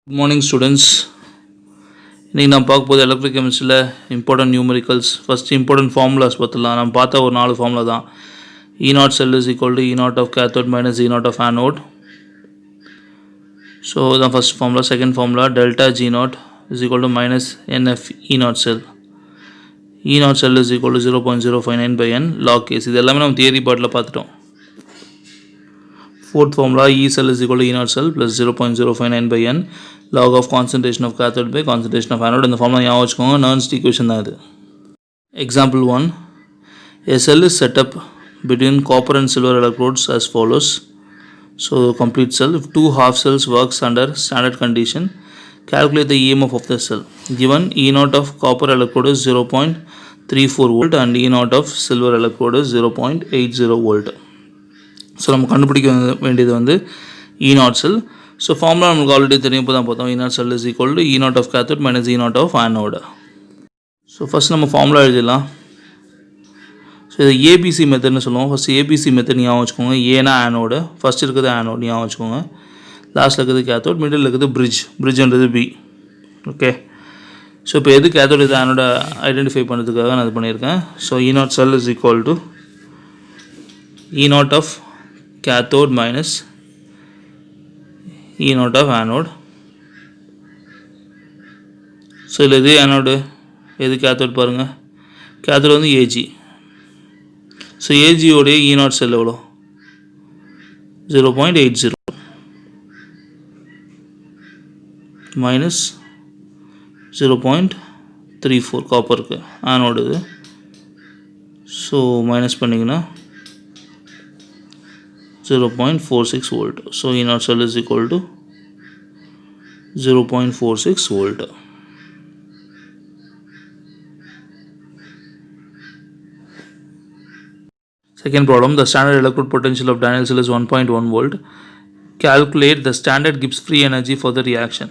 Good morning students. இன்றைக்கி நான் பார்க்க போது எலக்ட்ரிக் கெமிஸ்ட்ரியில் important numericals. First important formulas பார்த்துலாம். நம்ம பார்த்தா ஒரு 4 ஃபார்முலா தான். E0 cell is equal to E0 of cathode minus E0 of anode. So தான் first formula. Second formula delta G0 is equal to minus NF E0 cell. E0 cell is equal to 0.059 by N log case. இது எல்லாமே நம்ம theory பார்ட்டில் பார்த்துட்டோம். Fourth formula E cell is equal to E0 cell plus 0.059 by N log of concentration of cathode by concentration of anode. இந்த formula ஞாபகம் வச்சுக்கோங்க. Nernst equation தான் இது. Example 1. A cell is set up between copper and silver electrodes as follows. So complete cell. If two half cells works under standard condition, calculate the EMF of the cell. Given E0 of copper electrode is 0.34 volt and E0 of silver electrode is 0.80 volt. So நம்ம கண்டுபிடிக்க வேண்டியது வந்து E0 cell. So formula நமக்கு already தெரியும், இப்போ தான் பார்த்தோம். E0 cell is equal to E0 of cathode minus E0 of anode. So first நம்ம ஃபார்முலா எழுதிடலாம். ஸோ இது ஏபிசி மெத்தட்னு சொல்லுவோம். ஃபஸ்ட் ஏபிசி மெத்தட் ஞாபகம் வச்சுக்கோங்க. ஏனா ஆனோடு, ஃபஸ்ட் இருக்குது ஆனோடு ஞாபகம் வச்சுக்கோங்க. லாஸ்ட்டில் இருக்குது கேத்தோட், மிடில் இருக்குது பிரிட்ஜ்ன்றது பி. ஓகே, ஸோ இப்போ எது கேத்தோட் இது ஆனோட ஐடென்டிஃபை பண்ணுறதுக்காக நான் இது பண்ணியிருக்கேன். So E0 cell is equal to E0 of cathode minus E0 of anode. So இதில் எது ஆனோடு எது கேத்தோட் பாருங்கள். கேத்தோட் வந்து ஏஜி. ஸோ ஏஜியோடைய E0 செல் எவ்வளோ? 0.80 மைனஸ் 0.34 காப்பருக்கு ஆனோடு இது. ஸோ மைனஸ் பண்ணிங்கன்னா 0.46 volt. So E0 cell is equal to 0.46 volt. Second problem, the standard electrode potential of Daniell cell is 1.1 volt. Calculate the standard Gibbs free energy for the reaction.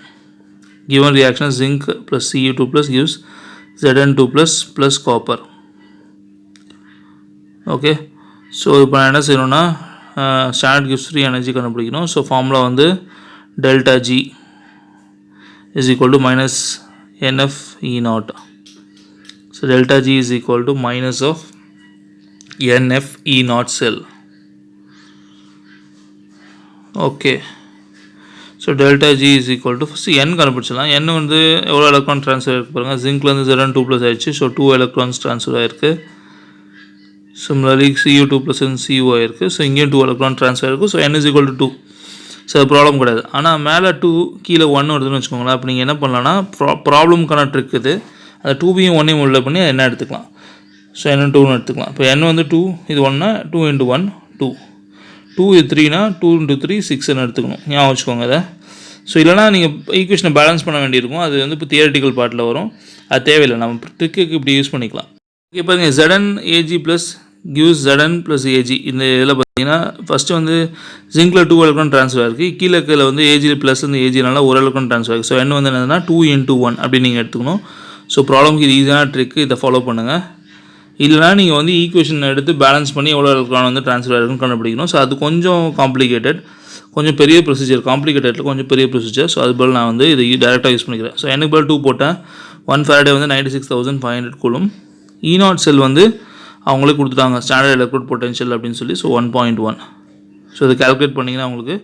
Given reaction zinc plus Cu2 plus gives Zn2 plus copper. Okay, so இப்போ நான் என்ன செய்யணும்னா standard கிவ்ஸ் free energy கண்டுபிடிக்கணும். So formula வந்து delta G is equal to minus nF E0. So delta G is equal to minus of nF E0 cell. Okay, so delta G is equal to first n கண்டுபிடிச்சிடலாம். N வந்து எவ்வளோ electron transfer ஆகிருக்கு பாருங்கள். ஜிங்க்லேருந்து Zn2 plus ஆகிடுச்சு. So 2 electrons transfer ஆகிருக்கு. Similarly Cu2 plus and Cu ஆயிருக்கு. So இங்கேயும் 2 எலக்ட்ரான் ட்ரான்ஸ்ஃபர் இருக்கும். So n is equal to 2. So அது ப்ராப்ளம் கிடையாது. ஆனால் மேலே 2 கீழே 1 வருதுன்னு வச்சுக்கோங்களேன். அப்போ நீங்கள் என்ன பண்ணலான்னா ப்ராப்ளம்க்கான ட்ரிக் இது. அந்த 2பையும் 1ஐயும் உள்ள பண்ணி என்ன எடுத்துக்கலாம். ஸோ n 2ன்னு எடுத்துக்கலாம். இப்போ n வந்து 2, இது 1னா 2 into 1 2, 2 இது 3னா 2 into 3 6ன்னு எடுத்துக்கணும். ஞாபகம் வச்சுக்கோங்க அதை. ஸோ இல்லைனா நீங்கள் ஈக்குவேஷனை பேலன்ஸ் பண்ண வேண்டியிருக்கும். அது வந்து இப்போ தியரிட்டிக்கல் பார்ட்டில் வரும். அது தேவையில்லை, நம்ம ட்ரிக்குக்கு இப்படி யூஸ் பண்ணிக்கலாம். இப்போ பாருங்கள், Zn Ag plus gives Zn plus Ag. இந்த இதில் பார்த்தீங்கன்னா ஃபஸ்ட்டு வந்து ஜிங்கில் 2 எலக்ட்ரான் ட்ரான்ஸ்ஃபர் இருக்குது. கீழே கீழே வந்து ஏஜி ப்ளஸ் வந்து ஏஜினால 1 எலக்ட்ரான் ட்ரான்ஸ்ஃபர் ஆகுது. ஸோ n வந்து என்னதுன்னா 2 into 1 அப்படி நீங்கள் எடுத்துக்கணும். ஸோ ப்ராப்ளம்க்கு இது ஈஸியான ட்ரிக்கு, இதை ஃபாலோ பண்ணுங்கள். இல்லைனா நீங்கள் வந்து ஈக்குவேஷன் எடுத்து பேலன்ஸ் பண்ணி எவ்வளோ எலக்ட்ரான் வந்து ட்ரான்ஸ்ஃபர் ஆகிருக்குன்னு கண்டுபிடிக்கணும். ஸோ அது கொஞ்சம் காம்ப்ளிகேட்டட், கொஞ்சம் பெரிய ப்ரொசீஜர். காம்ப்ளிகேட்டடில் கொஞ்சம் பெரிய ப்ரொசீஜர். ஸோ அது பதில் நான் வந்து இதை டேரெக்டாக யூஸ் பண்ணிக்கிறேன். ஸோ எனக்கு பதில் 2 போட்டேன். 1 Faraday வந்து 96,500 கூலும். E0 செல் வந்து அவங்களே கொடுத்துட்டாங்க ஸ்டாண்டர்ட் எலக்ட்ரோட் பொட்டென்ஷியல் அப்படின்னு சொல்லி. ஸோ 1.1. ஸோ இதை கால்குலேட் பண்ணிங்கன்னா உங்களுக்கு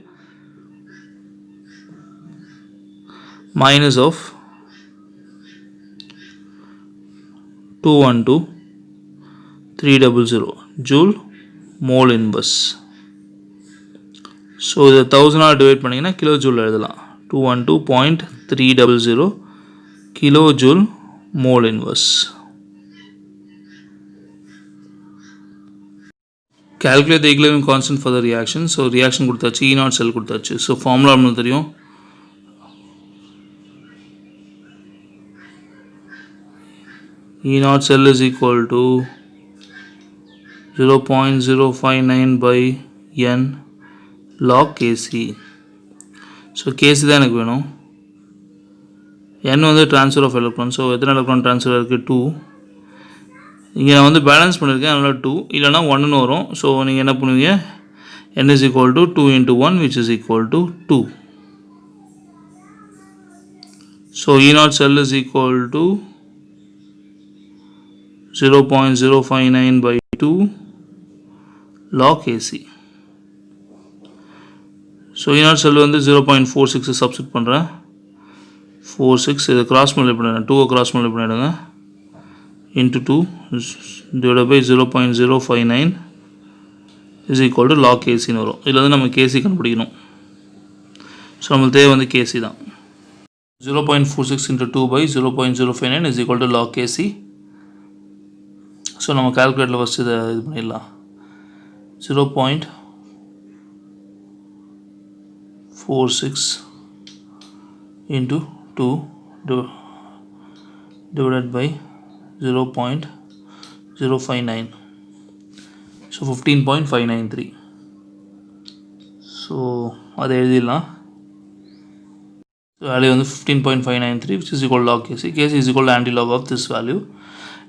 minus of 212,300 joule mole inverse. So இதை 1000 டிவைட் பண்ணிங்கன்னா கிலோ ஜூல் எழுதலாம். 212.300 kilo joule mole inverse. Calculate the equilibrium constant for the reaction. So reaction கொடுத்தாச்சு, E0 cell கொடுத்தாச்சு. ஸோ ஃபார்முலா நம்மளுக்கு தெரியும். E0 cell is equal to 0.059 by N log Kc. So Kc தான் எனக்கு வேணும். N வந்து transfer of electron. So எத்தனை electron transfer இருக்குது? 2. இங்கே நான் வந்து பேலன்ஸ் பண்ணியிருக்கேன், அதனால் 2 இல்லைனா 1ன்னு வரும். ஸோ நீங்கள் என்ன பண்ணுவீங்க, n is equal to 2 into 1 which is equal to 2. So E naught cell is equal to 0.059 by 2 log AC. So E naught cell வந்து 0.46 substitute பண்ணுறேன். 46 இதை கிராஸ் மல்டிப்ளை பண்ணிடுங்க, 2 கிராஸ் மல்டிப்ளை பண்ணிடுங்க, into 2 divided by 0.059 is equal to log KC ன்னு வரும். இதில் வந்து நம்ம KC கண்டுபிடிக்கணும். ஸோ நம்மளுக்கு தேவை வந்து KC தான். 0.46 into 2 by 0.059 is equal to log KC. So நம்ம கால்குலேட்டரில் ஃபஸ்ட்டு இதை இது பண்ணிடலாம். 0.46 into 2 divided by 0.059. So 15.593. So அதை எழுதிடலாம். வேல்யூ வந்து 15.593 which is equal to log KC. KC is equal to anti-log of this value.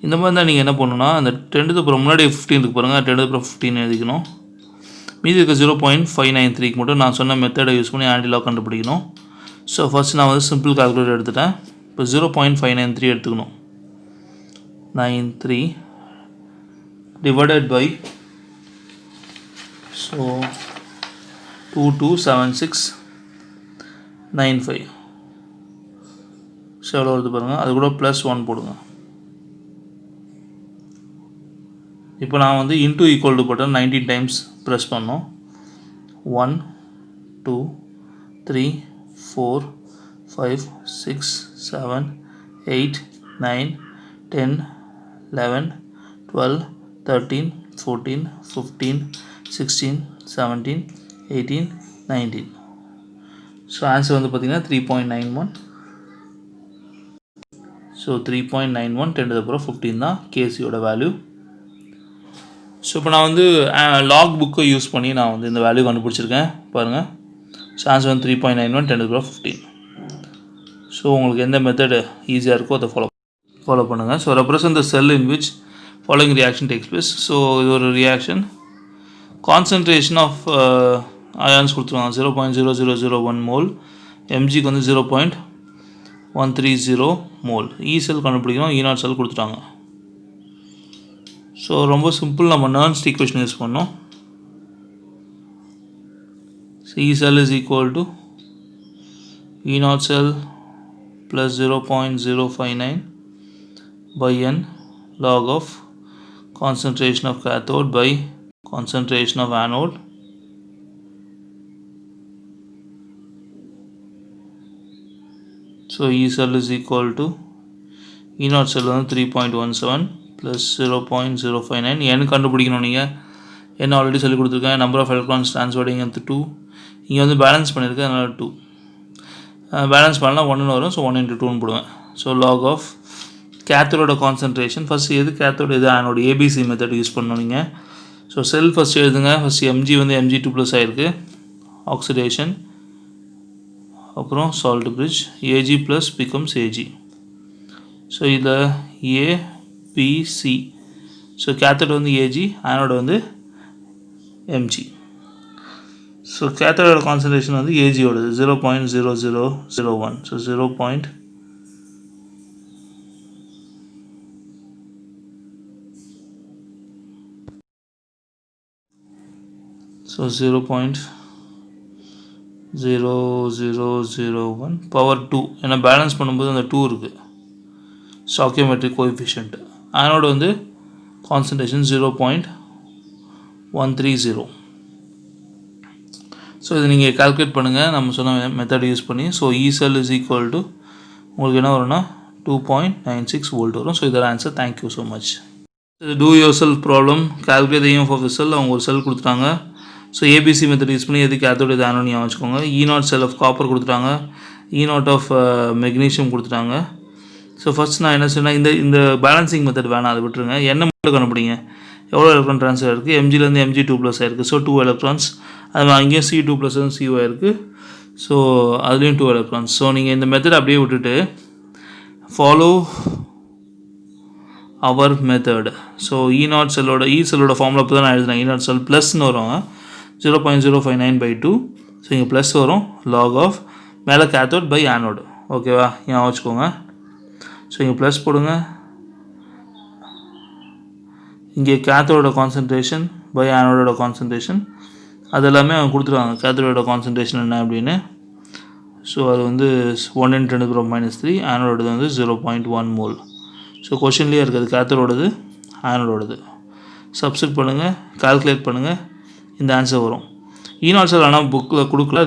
இந்த மாதிரி தான் நீங்கள் என்ன பண்ணணும்னா அந்த 10 to the power முன்னாடி 15 இருக்கு பாருங்கள், 10 to the power 15 எழுதிக்கணும். மீதி இருக்க 0.593க்கு மட்டும் நான் சொன்ன மெத்தடை யூஸ் பண்ணி ஆன்டிலாக் கண்டுபிடிக்கணும். ஸோ ஃபஸ்ட் நான் வந்து சிம்பிள் கால்குலேட்டர் எடுத்துட்டேன். இப்போ 0.593 எடுத்துக்கணும். 93 divided by so 227695. ஸோ எவ்வளோ வருது பாருங்கள், அது கூட +1 போடுங்க. இப்போ நான் வந்து into equal to button 19 times press பண்ணோம். 1 2 3 4 5 6 7 8 9 10 11 12 13 14 15 16 17 18 19. ஸோ ஆன்சர் வந்து பார்த்திங்கன்னா 3.91. ஸோ 3.91 10 to the power 15 தான் கேசியோட வேல்யூ. ஸோ இப்போ நான் வந்து லாக் புக்கை யூஸ் பண்ணி நான் வந்து இந்த வேல்யூ கண்டுபிடிச்சிருக்கேன் பாருங்கள். ஸோ ஆன்சர் வந்து 3.91 10 to the power 15. ஸோ உங்களுக்கு எந்த மெத்தடு ஈஸியாக இருக்கோ அதை ஃபாலோ பண்ணுங்கள். So represent the sell in which following reaction takes place. So இது ஒரு ரியாக்ஷன். கான்சன்ட்ரேஷன் ஆஃப் அயான்ஸ் கொடுத்துருவாங்க 0.0001 மோல். எம்ஜிக்கு வந்து 0.130 மோல். இ செல் கண்டுபிடிக்கணும், E naught செல் கொடுத்துட்டாங்க. ஸோ ரொம்ப சிம்பிள், நம்ம நர்ன்ஸ்ட் ஈக்குவேஷன் யூஸ் பண்ணோம். So E cell is equal to E naught cell plus 0.059 by n log of concentration of cathode by concentration of anode. So E cell is equal to E naught cell வந்து 3.17 plus 0.059. n கண்டுபிடிக்கணும். நீங்கள் என்ன already சொல்லி கொடுத்துருக்கேன். Number of electrons ட்ரான்ஸ்ஃபர்டிங் வந்து 2. இங்கே வந்து balance பண்ணியிருக்கேன், அதனால் 2. பேலன்ஸ் பண்ணலாம் 1 வரும். ஸோ 1 into 2 போடுவேன். So log of cathode concentration. First எது கேத்தோட எது ஆனோட ஏபிசி மெத்தட் யூஸ் பண்ணணும் நீங்கள். ஸோ செல் ஃபஸ்ட் எழுதுங்க. ஃபஸ்ட் எம்ஜி வந்து Mg2+ ஆகிருக்கு, ஆக்சிடேஷன். அப்புறம் salt bridge, Ag+ becomes Ag. So இதில் ABC. ஸோ கேத்தோட வந்து Ag, ஆனோட வந்து Mg. ஸோ கேத்தோட கான்சன்ட்ரேஷன் வந்து Agயோடது 0.0001. ஸோ 0. So 0.0001 power 2. ஏன்னா பேலன்ஸ் பண்ணும்போது அந்த 2 இருக்குது, ஸ்டாக்கியோமெட்ரிக் கோஎஃபிஷியன்ட். ஆனோட வந்து கான்சன்ட்ரேஷன் 0.130. ஸோ இது நீங்கள் கால்குலேட் பண்ணுங்கள் நம்ம சொன்ன மெத்தட் யூஸ் பண்ணி. So E cell is equal to உங்களுக்கு என்ன வரும்னா 2.96 வோல்ட் வரும். ஸோ இதோட ஆன்சர். Thank you so much. இது do yourself problem. Calculate EMF of the cell. அவங்க ஒரு செல் கொடுத்துட்டாங்க. ஸோ ஏபிசி மெத்தட் யூஸ் பண்ணி எது கேத்தோட இது ஆனோட் ஞாபகம் வச்சுக்கோங்க. E naught cell of copper கொடுத்துட்டாங்க, E naught ஆஃப் மெக்னீஷியம் கொடுத்துட்டாங்க. ஸோ ஃபஸ்ட் நான் என்ன சொன்னேன், இந்த பேலன்சிங் மெத்தட் வேணாம், அதை விட்டுருங்க. என்ன மட்டும் கண்டுபிடிங்க, எவ்வளோ எலக்ட்ரான் ட்ரான்ஸ்ஃபர் இருக்குது. எம்ஜிலேருந்து Mg2+ ஆயிருக்கு. So 2 electrons. அது அங்கேயும் C2+ CO ஆயிருக்கு. ஸோ அதுலேயும் 2 எலக்ட்ரான்ஸ். ஸோ நீங்கள் இந்த மெத்தட் அப்படியே விட்டுட்டு follow our method. So E naught செல்லோட ஃபார்முலா இப்போ தான் நான் எழுதுனேன். E naught செல் ப்ளஸ்ன்னு வரும் 0.059/2. ஸோ இங்கே ப்ளஸ் வரும். லாக் ஆஃப் மேலே கேத்தோட் பை ஆனோடு ஓகேவா, ஞாபகம் வச்சுக்கோங்க. ஸோ இங்கே ப்ளஸ் போடுங்க. இங்கே கேத்தோட கான்சன்ட்ரேஷன் பை ஆனோடோட கான்சன்ட்ரேஷன் அது எல்லாமே அவங்க கொடுத்துருவாங்க. கேத்தோட கான்சன்ட்ரேஷன் என்ன அப்படின்னு. ஸோ அது வந்து 1 × 10⁻³ ஆனோடது வந்து 0.1 மோல். ஸோ கொஷின்லேயே இருக்குது கேத்தோடது ஆனோடது. சப்ஸ்டிட் பண்ணுங்கள், கால்குலேட் பண்ணுங்கள், இந்த ஆன்சர் வரும். ஈனால்சர் ஆனால் புக்கில் கொடுக்கல.